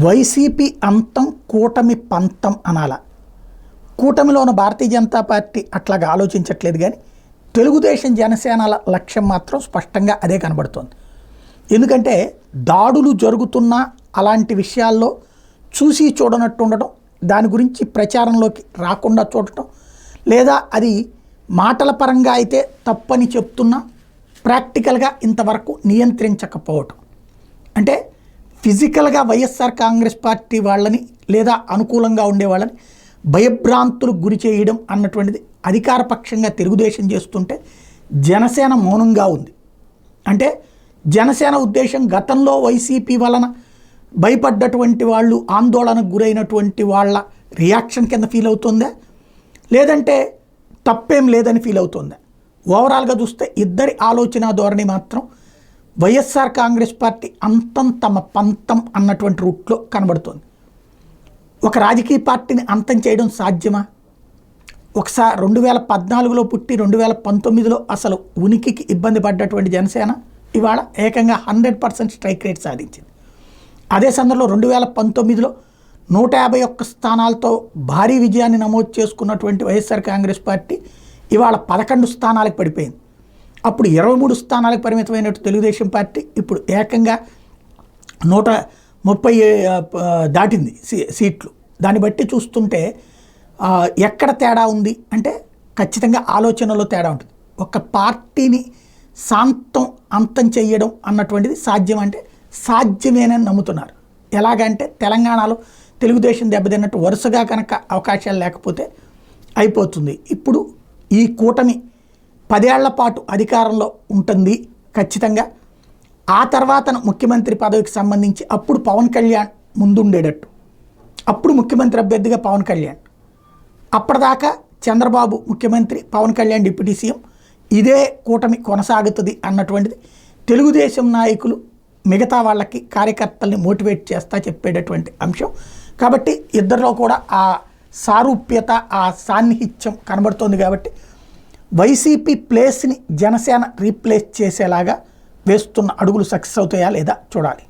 YCP అంతం కూటమి పంతం అనాల. కూటమిలో ఉన్న భారతీయ జనతా పార్టీ అట్లాగా ఆలోచించట్లేదు, కానీ తెలుగుదేశం జనసేనల లక్ష్యం మాత్రం స్పష్టంగా అదే కనబడుతోంది. ఎందుకంటే దాడులు జరుగుతున్న అలాంటి విషయాల్లో చూసి చూడనట్టు ఉండటం, దాని గురించి ప్రచారంలోకి రాకుండా చూడటం, లేదా అది మాటల పరంగా అయితే తప్పని చెప్తున్నా ప్రాక్టికల్గా ఇంతవరకు నియంత్రించకపోవటం. అంటే ఫిజికల్గా వైఎస్ఆర్ కాంగ్రెస్ పార్టీ వాళ్ళని లేదా అనుకూలంగా ఉండేవాళ్ళని భయభ్రాంతులకు గురి చేయడం అన్నటువంటిది అధికారపక్షంగా తెలుగుదేశం చేస్తుంటే జనసేన మౌనంగా ఉంది. అంటే జనసేన ఉద్దేశం గతంలో వైసీపీ వలన భయపడ్డటువంటి వాళ్ళు, ఆందోళనకు గురైనటువంటి వాళ్ళ రియాక్షన్ కింద ఫీల్ అవుతుందా, లేదంటే తప్పేం లేదని ఫీల్ అవుతుందా? ఓవరాల్గా చూస్తే ఇద్దరి ఆలోచన ధోరణి మాత్రం వైఎస్ఆర్ కాంగ్రెస్ పార్టీ అంతం తమ పంతం అన్నటువంటి రూట్లో కనబడుతోంది. ఒక రాజకీయ పార్టీని అంతం చేయడం సాధ్యమా? ఒకసారి 2014లో పుట్టి 2019లో అసలు ఉనికికి ఇబ్బంది పడ్డటువంటి జనసేన ఇవాళ ఏకంగా 100% స్ట్రైక్ రేట్ సాధించింది. అదే సందర్భంలో 2019లో 151 స్థానాలతో భారీ విజయాన్ని నమోదు చేసుకున్నటువంటి వైఎస్ఆర్ కాంగ్రెస్ పార్టీ ఇవాళ 11 స్థానాలకు పడిపోయింది. అప్పుడు 23 స్థానాలకు పరిమితమైనట్టు తెలుగుదేశం పార్టీ ఇప్పుడు ఏకంగా 130 దాటింది సీట్లు. దాన్ని బట్టి చూస్తుంటే ఎక్కడ తేడా ఉంది అంటే ఖచ్చితంగా ఆలోచనలో తేడా ఉంటుంది. ఒక పార్టీని అంతం చేయడం అన్నటువంటిది సాధ్యం అంటే సాధ్యమేనని నమ్ముతున్నారు. ఎలాగంటే తెలంగాణలో తెలుగుదేశం దెబ్బతిన్నట్టు వరుసగా కనుక అవకాశాలు లేకపోతే అయిపోతుంది. ఇప్పుడు ఈ కూటమి 10 ఏళ్ల పాటు అధికారంలో ఉంటుంది ఖచ్చితంగా. ఆ తర్వాత ముఖ్యమంత్రి పదవికి సంబంధించి అప్పుడు పవన్ కళ్యాణ్ ముందుండేటట్టు, అప్పుడు ముఖ్యమంత్రి అభ్యర్థిగా పవన్ కళ్యాణ్, అప్పటిదాకా చంద్రబాబు ముఖ్యమంత్రి, పవన్ కళ్యాణ్ డిప్యూటీ సీఎం, ఇదే కూటమి కొనసాగుతుంది అన్నటువంటిది తెలుగుదేశం నాయకులు మిగతా వాళ్ళకి, కార్యకర్తల్ని మోటివేట్ చేస్తా చెప్పేటటువంటి అంశం. కాబట్టి ఇద్దరిలో కూడా ఆ సారూప్యత, ఆ సాన్నిహిత్యం కనబడుతోంది. కాబట్టి వైసీపీ ప్లేస్ని జనసేన రీప్లేస్ చేసేలాగా వేస్తున్న అడుగులు సక్సెస్ అవుతాయా లేదా చూడాలి.